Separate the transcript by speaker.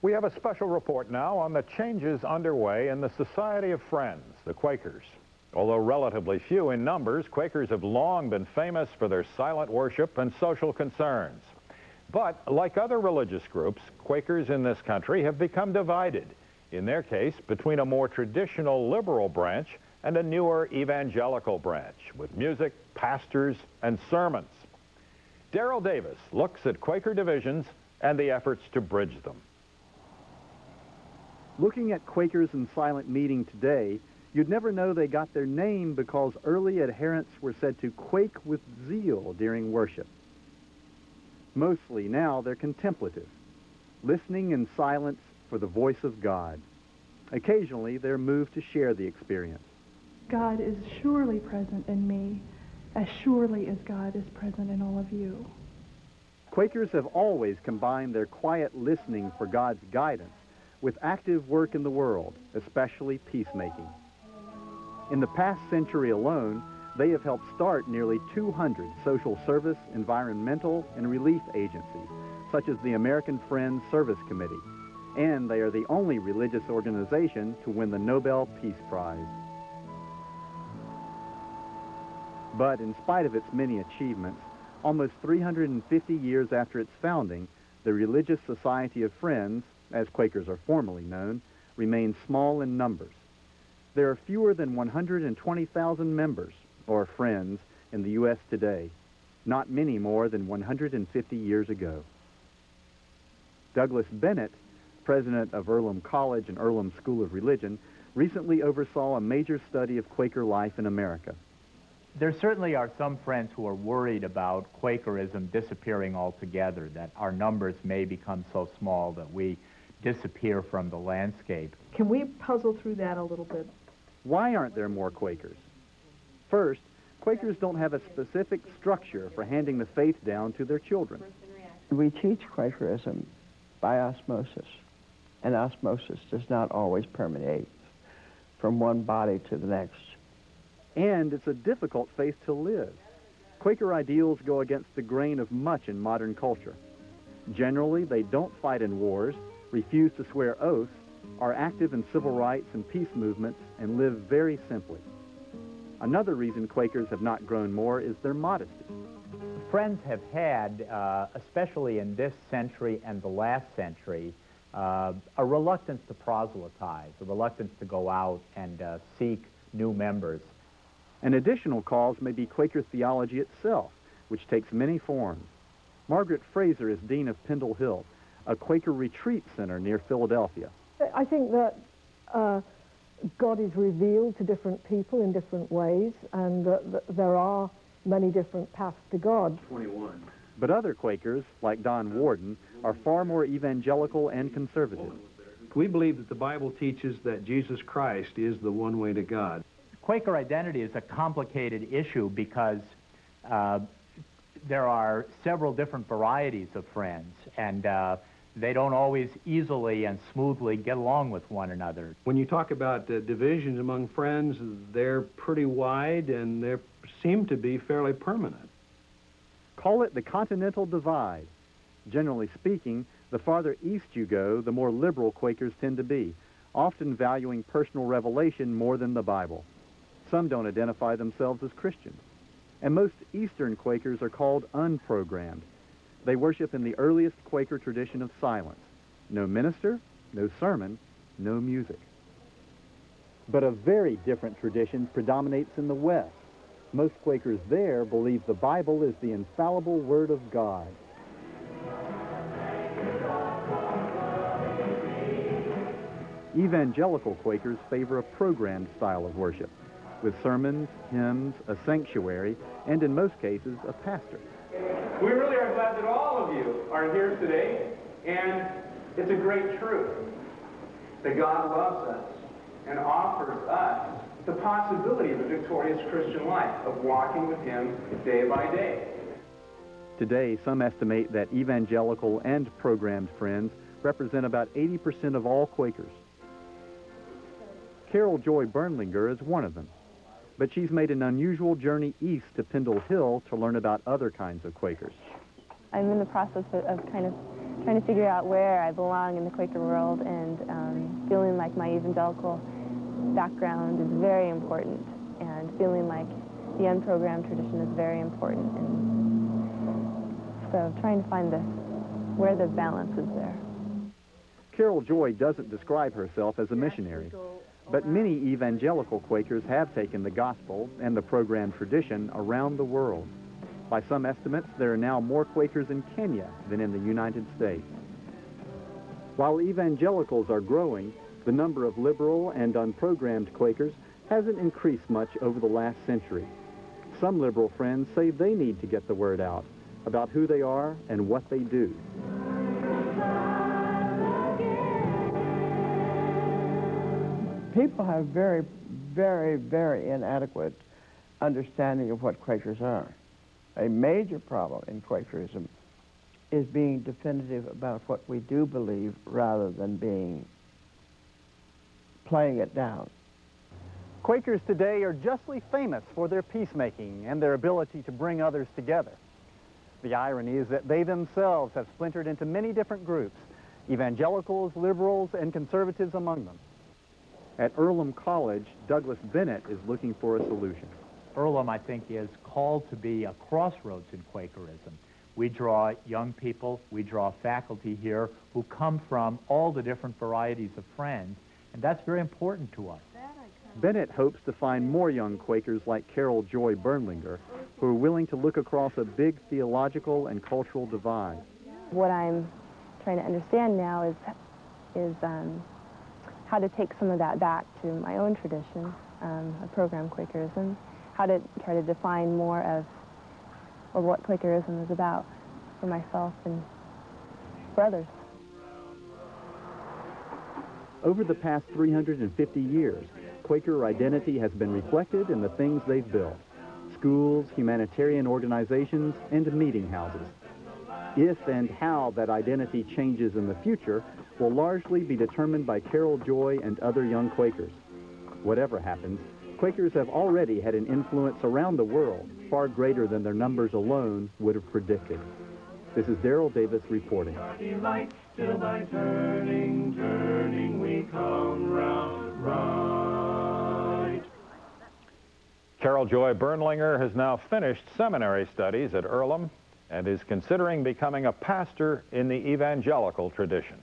Speaker 1: We have a special report now on the changes underway in the Society of Friends, the Quakers. Although relatively few in numbers, Quakers have long been famous for their silent worship and social concerns. But like other religious groups, Quakers in this country have become divided, in their case, between a more traditional liberal branch and a newer evangelical branch, with music, pastors, and sermons. Daryl Davis looks at Quaker divisions and the efforts to bridge them.
Speaker 2: Looking at Quakers in silent meeting today, you'd never know they got their name because early adherents were said to quake with zeal during worship. Mostly now they're contemplative, listening in silence for the voice of God. Occasionally they're moved to share the experience.
Speaker 3: God is surely present in me, as surely as God is present in all of you.
Speaker 2: Quakers have always combined their quiet listening for God's guidance with active work in the world, especially peacemaking. In the past century alone, they have helped start nearly 200 social service, environmental, and relief agencies, such as the American Friends Service Committee, and they are the only religious organization to win the Nobel Peace Prize. But in spite of its many achievements, almost 350 years after its founding, the Religious Society of Friends, as Quakers are formally known, remains small in numbers. There are fewer than 120,000 members, or friends, in the U.S. today, not many more than 150 years ago. Douglas Bennett, president of Earlham College and Earlham School of Religion, recently oversaw a major study of Quaker life in America.
Speaker 4: There certainly are some friends who are worried about Quakerism disappearing altogether, that our numbers may become so small that we disappear from the landscape.
Speaker 5: Can we puzzle through that a little bit?
Speaker 2: Why aren't there more Quakers? First, Quakers don't have a specific structure for handing the faith down to their children.
Speaker 6: We teach Quakerism by osmosis, and osmosis does not always permeate from one body to the next.
Speaker 2: And it's a difficult faith to live. Quaker ideals go against the grain of much in modern culture. Generally, they don't fight in wars, refuse to swear oaths, are active in civil rights and peace movements, and live very simply. Another reason Quakers have not grown more is their modesty.
Speaker 4: Friends have had, especially in this century and the last century, a reluctance to proselytize, a reluctance to go out and seek new members.
Speaker 2: An additional cause may be Quaker theology itself, which takes many forms. Margaret Fraser is dean of Pendle Hill, a Quaker retreat center near Philadelphia.
Speaker 7: I think that God is revealed to different people in different ways, and there are many different paths to God.
Speaker 2: 21. But other Quakers, like Don Warden, are far more evangelical and conservative.
Speaker 8: We believe that the Bible teaches that Jesus Christ is the one way to God.
Speaker 4: Quaker identity is a complicated issue because there are several different varieties of friends, and they don't always easily and smoothly get along with one another.
Speaker 8: When you talk about divisions among friends, they're pretty wide and they seem to be fairly permanent.
Speaker 2: Call it the continental divide. Generally speaking, the farther east you go, the more liberal Quakers tend to be, often valuing personal revelation more than the Bible. Some don't identify themselves as Christians. And most Eastern Quakers are called unprogrammed. They worship in the earliest Quaker tradition of silence. No minister, no sermon, no music. But a very different tradition predominates in the West. Most Quakers there believe the Bible is the infallible Word of God. Evangelical Quakers favor a programmed style of worship, with sermons, hymns, a sanctuary, and in most cases, a pastor.
Speaker 9: We really are glad that all of you are here today, and it's a great truth that God loves us and offers us the possibility of a victorious Christian life, of walking with Him day by day.
Speaker 2: Today, some estimate that evangelical and programmed friends represent about 80% of all Quakers. Carol Joy Bernlinger is one of them, but she's made an unusual journey east to Pendle Hill to learn about other kinds of Quakers.
Speaker 10: I'm in the process of kind of trying to figure out where I belong in the Quaker world, and feeling like my evangelical background is very important, and feeling like the unprogrammed tradition is very important, and so trying to find where the balance is there.
Speaker 2: Carol Joy doesn't describe herself as a missionary, but many evangelical Quakers have taken the gospel and the programmed tradition around the world. By some estimates, there are now more Quakers in Kenya than in the United States. While evangelicals are growing, the number of liberal and unprogrammed Quakers hasn't increased much over the last century. Some liberal friends say they need to get the word out about who they are and what they do.
Speaker 6: People have very, very, very inadequate understanding of what Quakers are. A major problem in Quakerism is being definitive about what we do believe rather than playing it down.
Speaker 2: Quakers today are justly famous for their peacemaking and their ability to bring others together. The irony is that they themselves have splintered into many different groups, evangelicals, liberals, and conservatives among them. At Earlham College, Douglas Bennett is looking for a solution.
Speaker 4: Earlham, I think, is called to be a crossroads in Quakerism. We draw young people, we draw faculty here who come from all the different varieties of friends, and that's very important to us.
Speaker 2: Bennett hopes to find more young Quakers like Carol Joy Bernlinger who are willing to look across a big theological and cultural divide.
Speaker 10: What I'm trying to understand now is how to take some of that back to my own tradition of programmed Quakerism, how to try to define more of what Quakerism is about for myself and for others.
Speaker 2: Over the past 350 years, Quaker identity has been reflected in the things they've built: schools, humanitarian organizations, and meeting houses. If and how that identity changes in the future will largely be determined by Carol Joy and other young Quakers. Whatever happens, Quakers have already had an influence around the world far greater than their numbers alone would have predicted. This is Daryl Davis reporting.
Speaker 11: Till by turning, turning, we come round right.
Speaker 1: Carol Joy Bernlinger has now finished seminary studies at Earlham and is considering becoming a pastor in the evangelical tradition.